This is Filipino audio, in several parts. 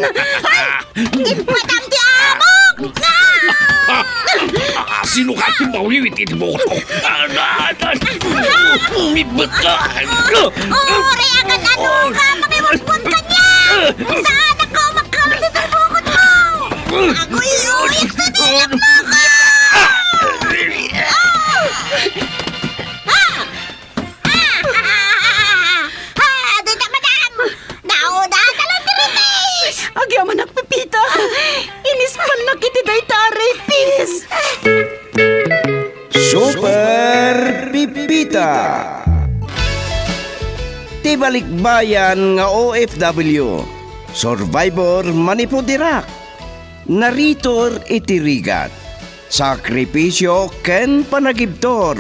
Madam di amok! Sino ka si Mauliwit mo ko? Umibatan! Uri agad ano ka! Pakiwagpon ka niya! Saan ako magkamit ang bukod mo? Ako'y uyit na nilip mo ko! Doon na, madam! Nauna ka lang diritis! Agyaman nagpipita. Inis pa na kiti day tari, pis. Super Pipita. Tibalikbayan nga OFW. Survivor manipudirak. Naritor itirigat. Sakripisyo ken panagibtor.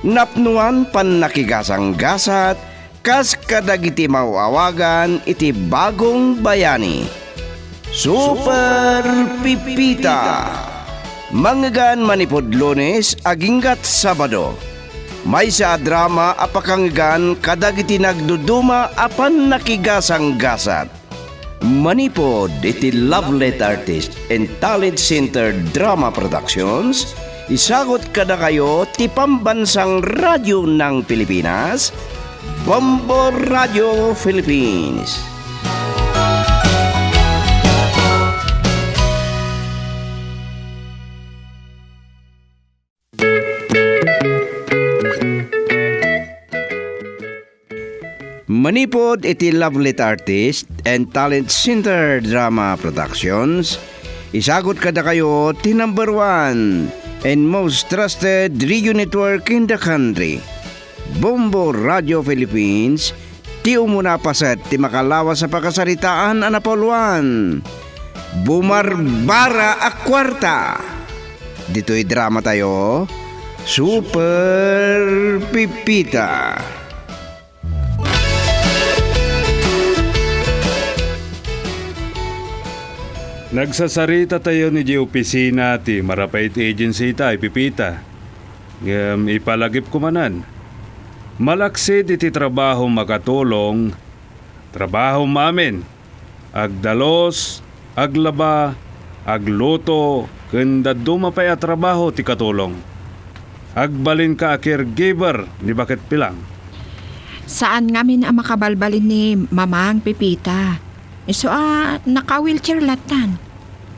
Napnuan pan nakigasang-gasat kas kadagiti mauawagan iti bagong bayani. Super Pipita. Manggan manipod Lunes aginggat Sabado. May sa drama apakanggan kadagiti nagduduma apan nakigasang-gasat. Manipod iti Lovelet Artist and Talent Center Drama Productions. Isagot kada kayo ti pambansang radyo ng Pilipinas, Bombo Radio Philippines. Manipod iti Lovelet Artist and Talent Center Drama Productions. Isagot kada kayo ti number 1 and most trusted radio network in the country, Bombo Radio Philippines. Ti umuna paset ti makalawas sa pagkasaritaan anapoluan. Bumarbara a kwarta. Dito'y drama tayo, Super Pipita. Nagsasarita tayo ni di opisina ti Marapait Agency tayo, Pipita. Ipalagip ko manan. Malaksid iti trabaho makatulong. Trabaho mamin. Agdalos, aglaba, agluto, kanda dumapay a trabaho ti katulong. Agbalin ka a caregiver, ni bakit pilang? Saan ngamin ang makabalbalin ni Mamang Pipita? So, naka-wheelchair latan.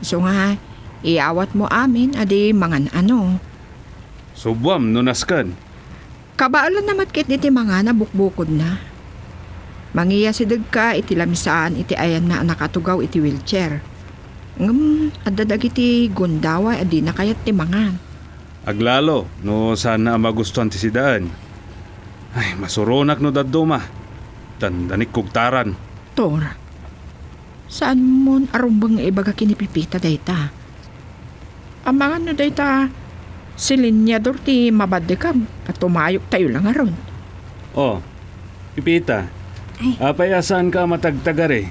So nga, iawat mo amin, adi mangan ano. Subwam, nunaskan. Kabaalan namat kit iti mga nabukbukod na. Mangiya si ka iti lamisaan iti ayan na nakatugaw iti wheelchair. Adadag iti gundawa, adi nakayat ti mangan. Aglalo, no sana magustuhan ti sidaan. Ay, masuronak no daduma. Tandanik kugtaran. Tor, saan mo arumbang ibaga kinipipita dayta? Ang mga no dayta, si Linyador ti mabadikam at tumayok tayo lang aron. Oh, Pipita, apayasaan ka matagtagari.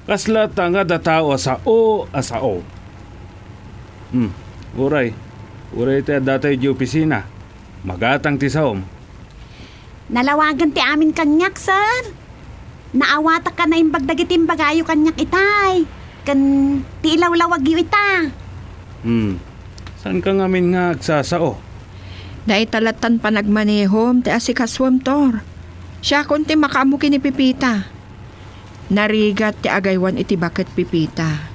Kasla tanga da tao asao. Uray ti datay di opisina. Magatang ti saom. Nalawagan ti amin kanyak, sir. Naawata ka na imbagdagitim bagayo kanyak itay. Kan ti ilawlawag yu ita. Saan ka ngamin nga agsasao? Dahil talatan pa nagmanehom ti asikaswam tor. Siya kunti makamu kinipipita. Narigat ti agaywan iti bakit Pipita.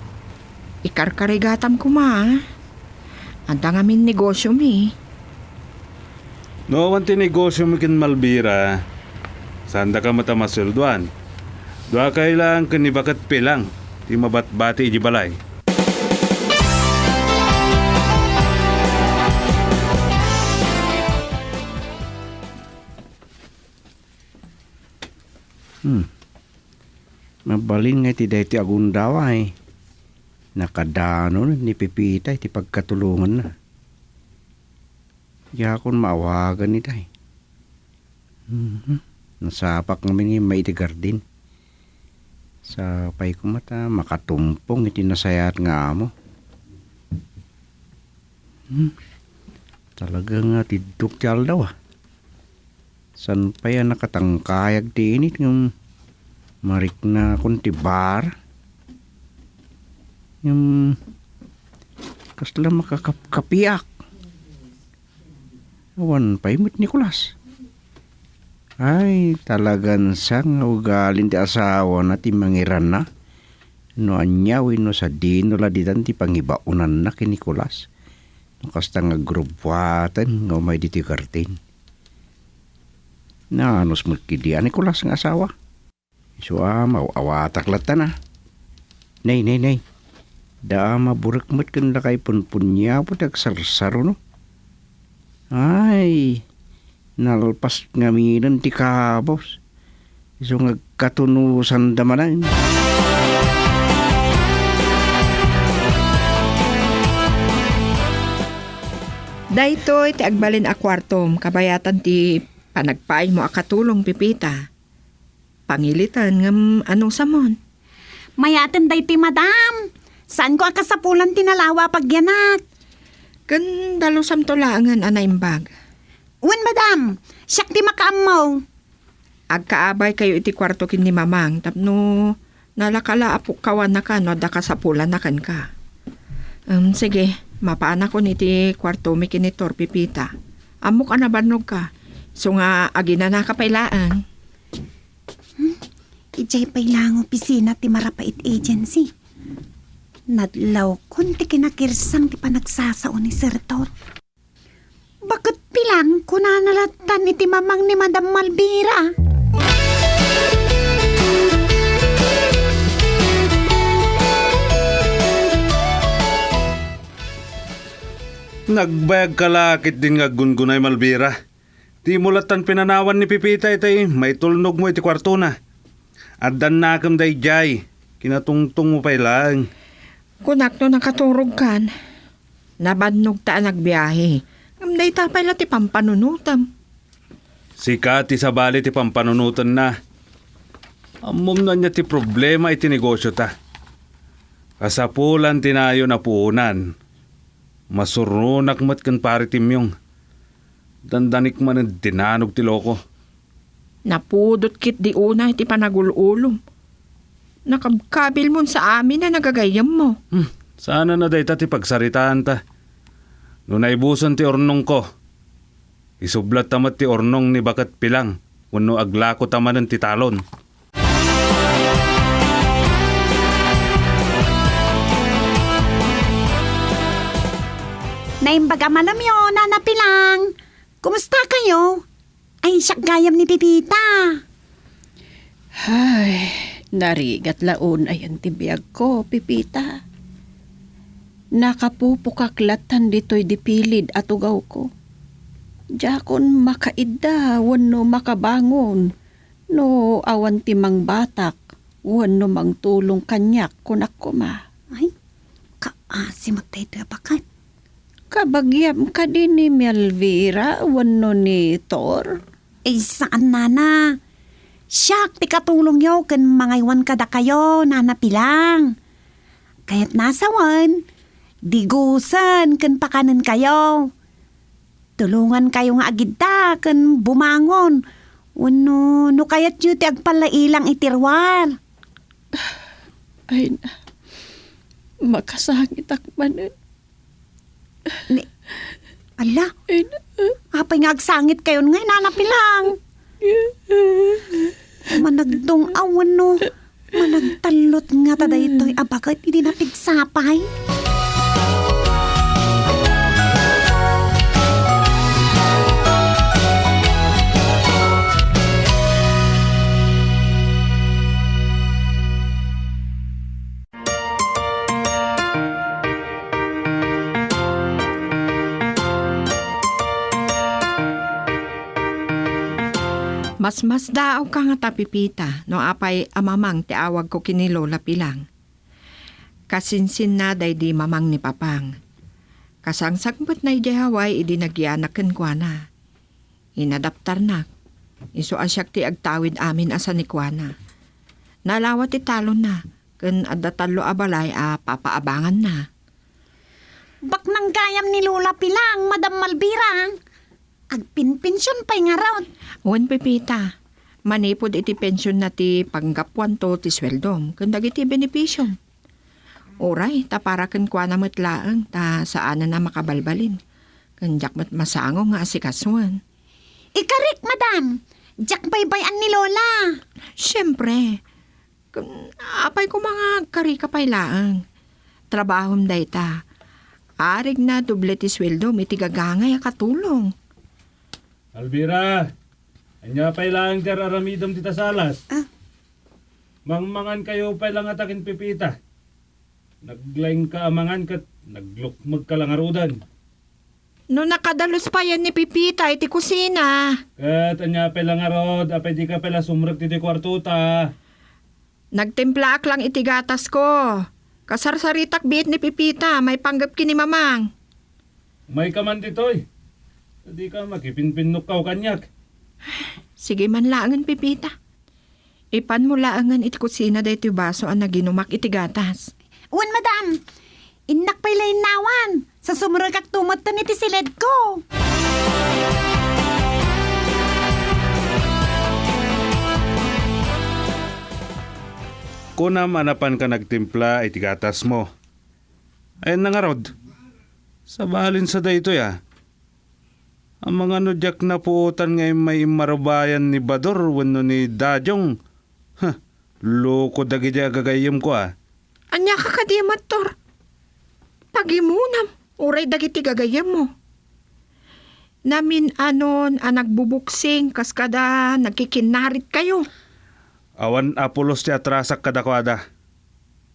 Ikarkarigatam ko ma. Anda ngamin negosyo mi. No, wanti negosyo mo kin Malbira. Sanda ka matamasulduan. Dua kailang kanibakat pilang. Ti mabatbati iji balay. Mabalin nga ti dayti agundawa eh. Nakadano ni Pipita iti pagkatulungan na. Yakon maawagan ni day. Nasapak namin yung may iti gardin. Sa pay ko mata makatumpong iti nasayat nga amo. Talaga nga tiduk tiyal daw ah. San pa yan nakatangkayag ti init ng marik na kunti bar. Yung kasla makakapiak. Awan pa imot Nicolas. Ay, talagang sang ugalin ti asawa na ti mangiran na. No anyawin no sa dino la ditan ti pangibaunan na kay Nicolas. No kasta nga grubwatan nga may diti kartin. Na anos mo kidian Nicolas nga asawa. So mawawatak lata na. Nay. Da maburak mo't kanda kay punpunya po tagsarsaro no. Ay, nalpas ngaminan ti kabos. So nga katunusan damanan. Daytoy ti agbalin a kwartom, kabayatan ti panagpaay mo akatulong pipita. Pangilitan ngam anong samon. Mayaten day ti madam. Saan ko akasapulan tinalawa pagyanak? Kan dalusam to laangan anaimbag. Wen madam, siyak ti makaamaw. Agkaabay kayo iti kwarto kin ni mamang tapno nalakala apuk kawan na ka no da kasapulan na kan ka. Sige, mapaana ko niti kwarto mi kinitor pipita. Amok anabanog ka. So nga agina na kapailaan. Ijay pailang opisina ti Marapait Agency. Nadlaw kun ti kinakirsang ti panagsasaon ni Sir Tot. Bakit pilang kunanalatan iti mamang ni Madam Malvira? Nagbayag kalakit din nga gungunay Malvira. Di mulatan pinanawan ni Pipita itay, may tulnog mo iti kwarto na. At dan nakam day jay, kinatungtong mo pa ilang. Kunak no nakaturog kan. Nabadnog ta nagbiyahe. Amday tapay la ti pampanunutam. Si Kati sa bali ti pampanunutan na. Amom na niya ti problema iti negosyo ta. Kasapulan tinayo na puunan. Masurunak mat kan pari timyong. Dandanik man ang dinanog ti loko. Napudot kit di una iti panagululom. Nakabkabil mo sa amin na nagagayam mo. Sana na day ta ti pagsaritaan ta. Nung naibusan ti ornong ko, isublat tamat ti ornong ni Bakat Pilang, wano aglako taman ng titalon. Naimbaga malamyo, nanapilang. Kumusta kayo? Ay, siyak gayam ni Pipita. Ay, narigat laon ayan tibiyag ko, Pipita. Nakapupukaklatan dito'y dipilid at ugaw ko. Jakon makaida, wano makabangon. No awan timang batak, wano mang tulong kanyak kunak ko ma. Ay, kaasimot tayo Bakat. Kabagyam ka din ni Melvira, wano ni Thor. Eh, saan nana? Siyak, ti katulong yo, kan mangaywan kada kayo, nanapilang. Kaya't nasawan, digusan, kan pakanan kayo. Tulungan kayo nga agita, kan bumangon. Wano, no kayat yu ti agpalailang itirwar. Ay na, makasangit akmanan. Ala, Ay na, apay nga agsangit kayo nga, nanapilang. Managdong awan no. Managtalot nga tada ito'y abagay hindi napigsapay. Mas daaw ka nga tapipita, no apay amamang ti awag ko kini Lola Pilang. Kasinsin na day di mamang ni Papang. Kasangsagbot na iti haway idi nagyanaken kwa na. Inadaptar na. Iso asyak ti agtawid amin asa ni kwa na. Nalawat ti talon na, ken adatalo abalay papaabangan na. Bak nang gayam ni Lola Pilang, Madam Malvira. Agpinpensyon pa'y nga raw. Wan pipita, manipod iti pensyon na ti panggapwan to ti sweldom, kung dagiti benepisyon. Oray, ta para kan kwa na matlaang, ta saan na makabalbalin. Kanjak mat masango nga asikasuan. Ikarik, madam. Jack baybayan ni Lola. Siyempre, apay ko mga karika pailaang. Trabahom day ta. Arig na doble ti sweldo, may tigagangay katulong. Alvira, anya pa ilang jar aramidom tita salas. Mangmangan kayo pa ilang atakin pipita. Naglaing ka amangan kat naglukmag ka lang arudan. No nakadalos pa yan ni Pipita, iti kusina. Kat anya pa ilang arod, apay di ka pala sumrag titi kwartuta. Nagtimplaak lang iti gatas ko. Kasarsaritak biit ni Pipita, may panggap kini mamang. May kaman ditoy. Di ka makipinpinok ka o kanyak. Sige man laangan Pipita. Ipan mo laangan iti kusina da iti baso ang naginumak iti gatas. Uwan, madam. Inak pa'y nawan. Sa sumurag ak tumatan iti silid ko. Kunam anapan ka nagtimpla iti gatas mo. Ayun na nga rod. Sabalin sa dayto ya. Ang mga nudyak na puutan ngay may marabayan ni Bador wano ni Dajong. Loko dagi dya gagayam ko Anya ka kadimat, Tor. Pagimunam, uray dagiti gagayam mo. Namin anon ang nagbubuksing, kaskada nagkikinarit kayo. Awan apulos ti atrasak kadakwada.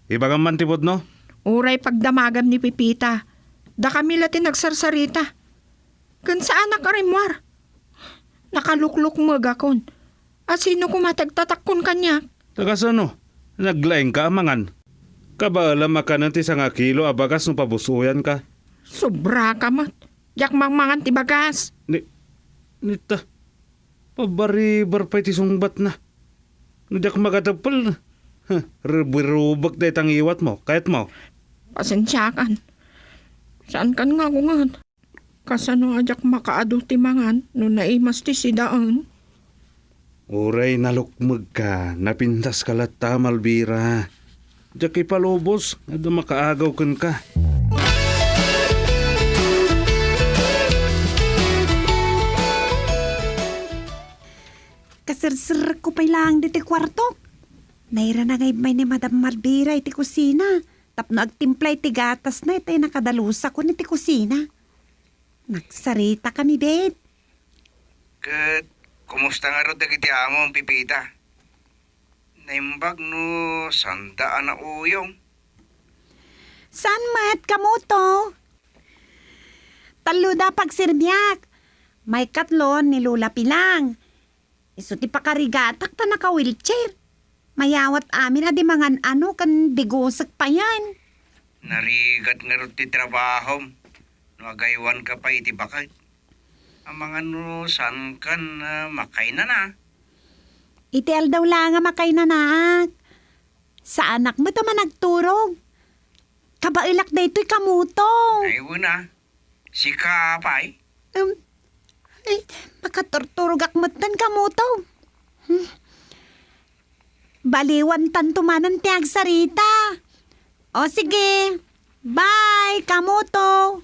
Ibagang mantibod no? Uray pagdamagam ni Pipita, da kami lati nagsarsarita. Kan saan nakarimwar? Nakalukluk mo gakon. At sino kumatagtatakon kanya? Tagas ano? Naglaing ka amangan. Kabaalam makanan ti nga kilo abagas no pabusuyan ka. Sobra ka mat. Yak mangmangan ti bagas. Nita, pabaribar pa iti sungbat na. Nudyak magatapal na. Rubag na itang iwat mo, kahit mo. Pasensyakan. Saan kan nga kungan? Kasano ajak makaado ti mangan no naimas ti sidaan. Uray nalukmag ka, napintas ka lata Malbira. Diyak ipalubos, na makaagaw kan ka. Kasirsir ko pa'y lang diti kwarto. Naira na ngay may ni Madam Malbira iti kusina. Tapno agtimpla iti gatas na iti nakadalusa ko niti kusina. Nagsarita kami, babe. Kat, kumusta nga ro dagiti amo ang Pipita? Naimbag no sandaan na uyong. San mat kamuto? Taluda pagsirbiyak. May katlon ni Lula Pilang. Iso ti pakarigatak ta naka-wheelchair. Mayawat amin adi mangan ano kan digusag pa yan. Narigat nga ro ti trabaho. No agaywan ka pa iti bakit. Ang mga no san kan makay na. Itial daw lang nga makay nanak. Sa anak mo tama nagturog. Kabailak da ito'y kamuto. Ay una, si Kapay. Ay, makaturturog akmatan kamuto. Baliwan tantumanan ti agsarita. O sige, bye kamuto.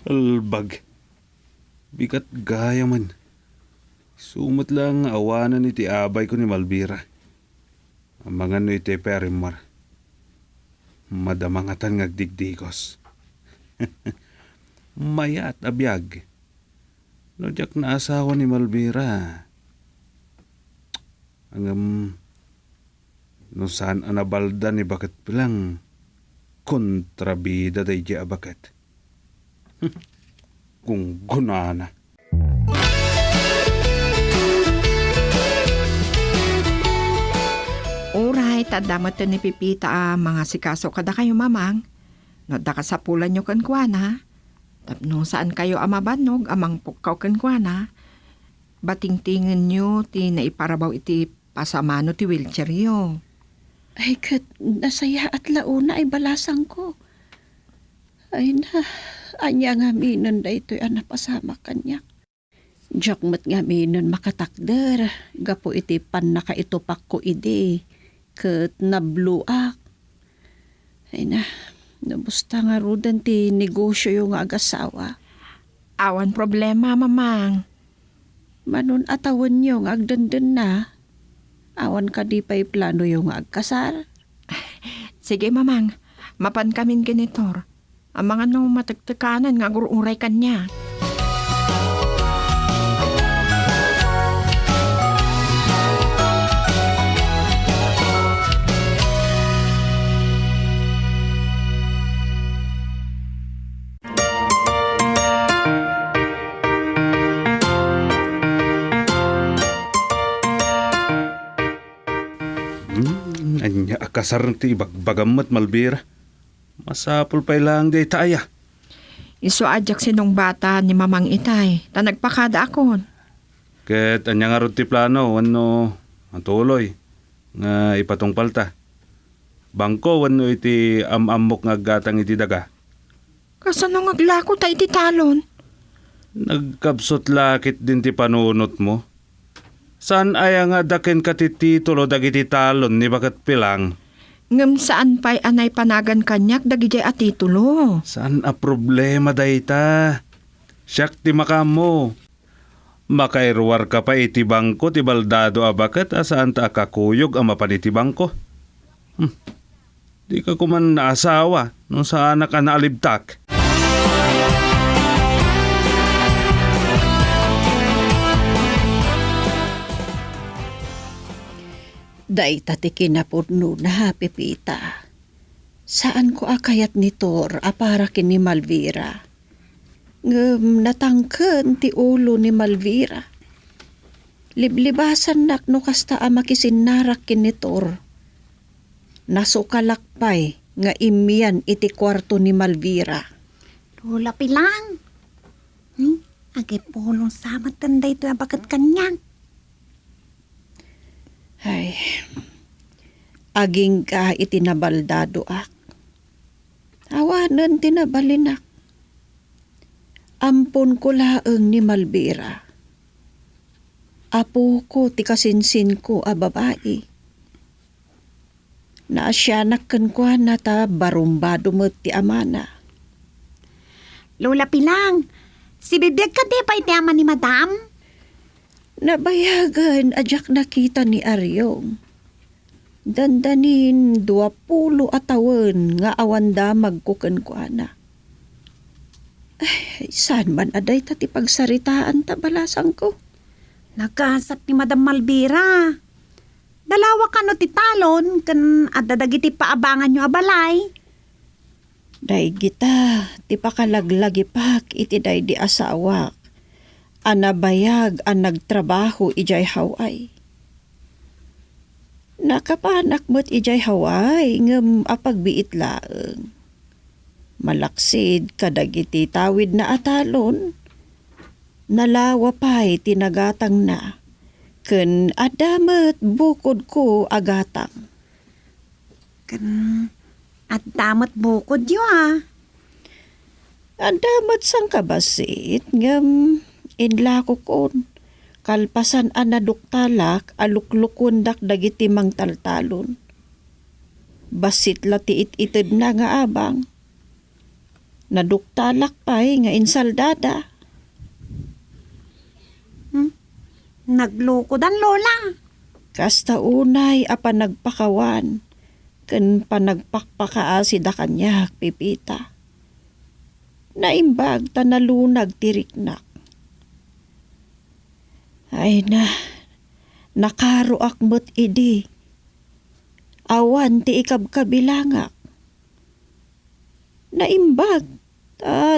Albag. Bigat gaya man. Sumot lang awanan iti abay ko ni Malbira. Ang mga no iti perimar. Madamangatan ngagdigdigos. Mayat abiyag. No diyak na asawa ni Malbira. Angam no saan anabalda ni bakit bilang kontrabida day di abakat. Kung gunana. Uray, tadamat ni Pipita mga sikaso kada kayo mamang. No da kasapulan nyo kan kuana. Tapno saan kayo amabanog amang pukaw kan kuana. Batingtingin nyo ti naiparabaw iti pasamano ti wheelchair yo. Ay, kat nasaya at launa ay balasang ko. Ay na, anya nga minon da ito'y anapasama kanya. Diyak mat nga minon makatakder. Gapo iti pan nakaitupak ko ide. Kat nabluak. Ay na, nabusta nga rudan ti negosyo yung agasawa. Awan problema, mamang. Manon atawan yung agdandan na. Awan ka di pa'y plano yung agkasal. Sige, mamang. Mapan kamin genitor. Ang mga nung matagtakanan nga gururay kanya. Anya akasar ti bagbagamat Malvira. Masapul pa ilang day taya. Iso adyak sinong bata ni mamang itay. Ta nagpakada akon. Ket anya nga ron ti plano, wano ang tuloy nga ipatungpal ta. Bangko wano iti amok nga gatang iti daga. Kasano ngaglako ta iti talon? Nagkabsot lakit din ti panunot mo. Saan aya nga daken ka ti titulo dagiti talon ni bakat pilang? Ngem saan pa'y anay panagan kanyak dagijay at titulo? Saan a problema dayta? Siyak ti makamo. Makairwar ka pa iti bangko ti baldado abakat asaan ta akakuyog ang mapan iti bangko. Di ka kuman naasawa nung sa anak ka naalibtak. Day tatikin na pudno na, Pepita. Saan ko akayat ni Tor apara kin ni Malvira? Natangken ti ulo ni Malvira. Liblibasan nak no kasta makisinarak kin ni Tor. Nasukalakpay nga imian iti kwarto ni Malvira. Lola Pilang. Agipulong samat tanday ito abagat kanyang. Ay, aging ka itinabaldado ak. Awanan tinabalinak. Ampon ko laeng ni Malvira. Apo ko ti kasinsin ko a babae. Naasyanak kan kwa na ta barumbado mo ti amana. Lola Pilang, si bibig ka di pa iti ama ni Madam? Nabayagan ajak nakita ni Aryong. Dandanin 20 atawan nga awan damag kuken kwa na. Ay, saan man aday tati pagsaritaan tabalasang ko? Nagasat ni Madam Malvira. Dalawa ka no ti talon, kan adadagiti paabangan nyo abalay. Day gita, ti pakalaglagi pak iti day di asawak. Anabayag ang nagtrabaho ijay haway. Nakapanak mo't ijay haway ngem apagbiit laeng. Malaksid kadagiti tawid na atalon. Nalawa pa'y tinagatang na. Ken adamet bukod ko agatang. At damat bukod yun Adamet sang kabasit ngem inlako kon. Kalpasan anaduktalak aluklukon dak dagiti mang taltalon. Basit lati it-ited na nga abang. Naduktalak pa'y nga insaldada. Naglukodan, Lola. Kasta unay a panagpakawan, ken panagpakpakaasi da kanya, Pipita. Naimbag ta nalunag tiriknak. Ay na, nakaruak mo't idi. Awan ti ikabkabilangak. Naimbag,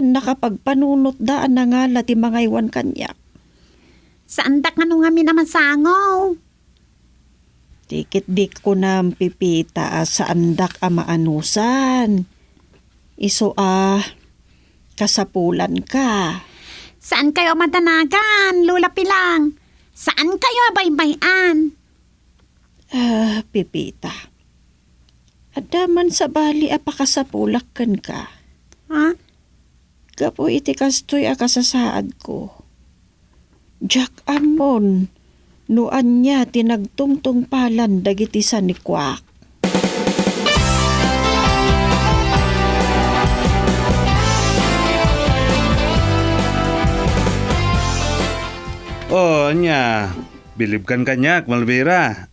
nakapagpanunot daan na nga ti mga iwan kanya. Saan dak nga nung amin naman sangaw? Tikit-dik ko na Pipita sa andak a maanusan. Iso kasapulan ka. Saan kayo madanagan, Lola Pilang? Saan kayo abaybayan? Pipita. Adaman sa bali apakasapulak kan ka. Ha? Gapo iti kastoy akasasaad ko. Jack Amon, nuan niya tinagtungtong palan dagiti sanikwak. Oh, anya. Bilib kan kanyak, Malvira.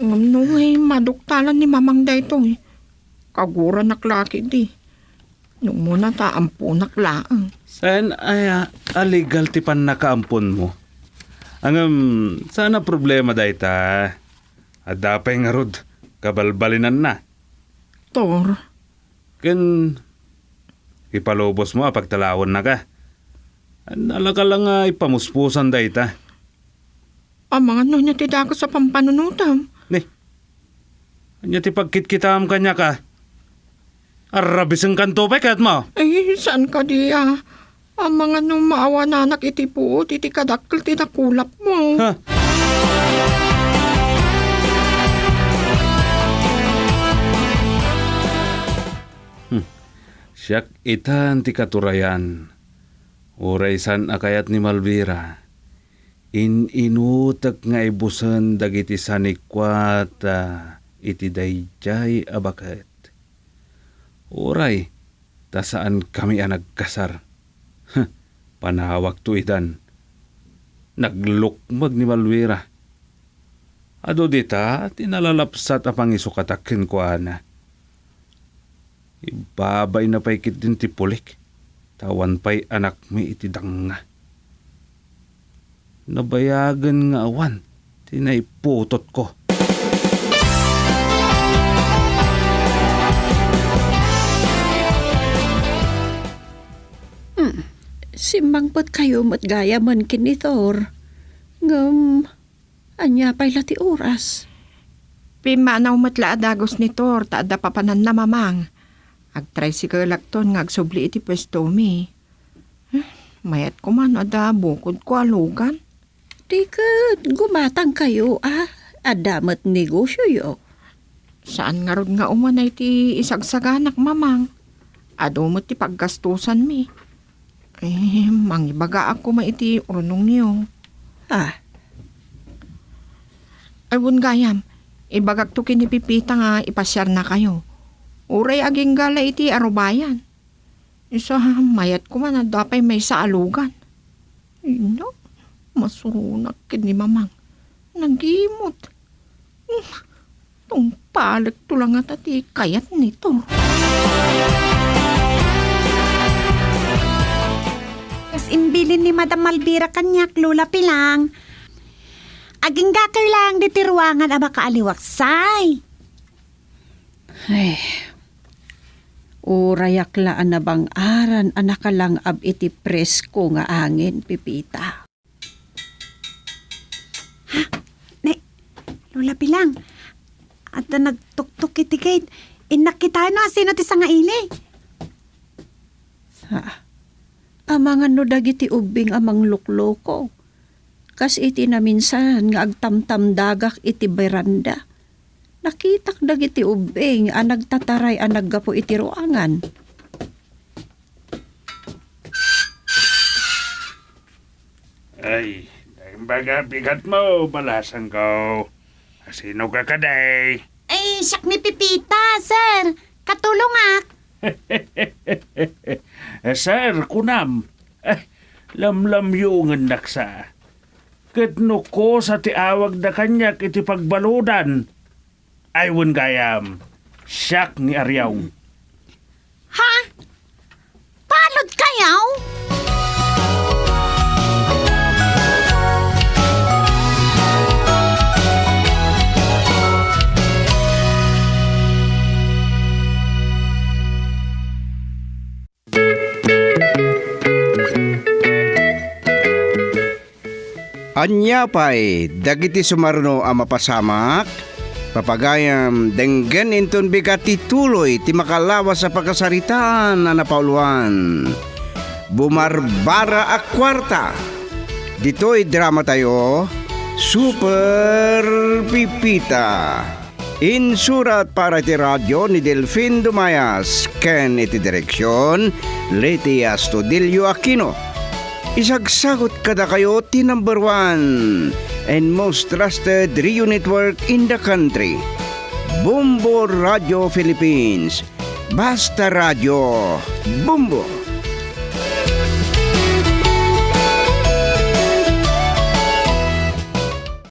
Ano maduktalan ni mamang dayto Kagura naklaki di. Nung muna ta ampo naklaan. Saan ay alegal ti pan nakaampon mo? Sana problema dayta. Adapay nga rod, kabalbalinan na. Tor, Ken, ipalubos mo pagtalawon na ka. Alaka lang ipamuspusan dayta. amang ano niya tidako sa pampanunutam. Ni, anya ti pagkitkitam kanya ka. Arabisang kanto pa kat mo. Ay, saan ka diya? Amang ano maawa nanak iti puot, iti kadakkel tinakulap mo. Ha? Siyak itan ti katurayan. Uray san akayat ni Malvira. Inutak nga ibusan dagiti sanikwata iti dayjay abaket. Uray, ta saan kami nagkasar. Panawak to itan. Naglukmag ni Malvira. Ado dita, tinalalapsat apang isukatakin ko ana. Ibabay na pa'y kit din ti pulik. Tawan pa'y anak mi iti danga. Nabayagan nga awan. Tinaiputot ko. Simbangpot kayo matgaya man kinitor. Ngam, anya pa'y lati oras. Pimanaw matla adagos ni Tor, taada papanan na mamang. Ag-tricycle lakton nga agsubli iti pwesto mi. Mayat ko man ada bukod ko alugan. Tikat, gumatang kayo Adamat negosyo yo. Saan nga rod nga umanay ti isagsaganak mamang. Ado mo ti paggastusan mi. Mangibaga ako maiti urunong niyo. Ayun gayam, ibagak to kinipipita nga ipasyar na kayo. Uray aging gala iti arubayan. Isa mayat ko man dapay may sa alugan. Ino, masurunak kini mamang. Nagimot. Tong palag to lang at ati kayat nito. Kas imbilin ni Madam Malvira kanyak lula pilang. Aging gakay lang di tiruangan aba kaaliwaksay. Ay, urayak laan na bang aran anak lang ab iti presko nga angin, Pipita. Lula pilang. At na nagtuktok iti gate. Inakita na sino ti sangaili. Amangan no dagiti ubing amang lukloko. Kas iti na minsan nga agtamtam dagak iti beranda. Nakitak dagiti ubing nagtataray naggapo iti ruangan. Ay, baga bigat mo, balasan ko. Sino ka kaday? Ay, siyak ni Pipita, sir. Katulongak. Sir, kunam. Lamlam yung naksa. Kitno ko sa tiawag na kanyak iti pagbaludan. Aywan gayam. Siyak ni Aryaw. Ha? Palod kayaw? Anya pa'y dagiti sumarno a mapasamak, papagayam denggen inton bigat ti tuloy ti makalawas sa pagkasaritaan na napauluan. Bumarbara a kwarta. Dito'y drama tayo, Super Pipita. Insurat para ti radyo ni Delfin Dumayas, ken iti direksyon, Leti Astudillo Aquino. Isagsagot kada kayo ti number 1 and most trusted radio network in the country. Bombo Radio Philippines. Basta Radio. Bombo.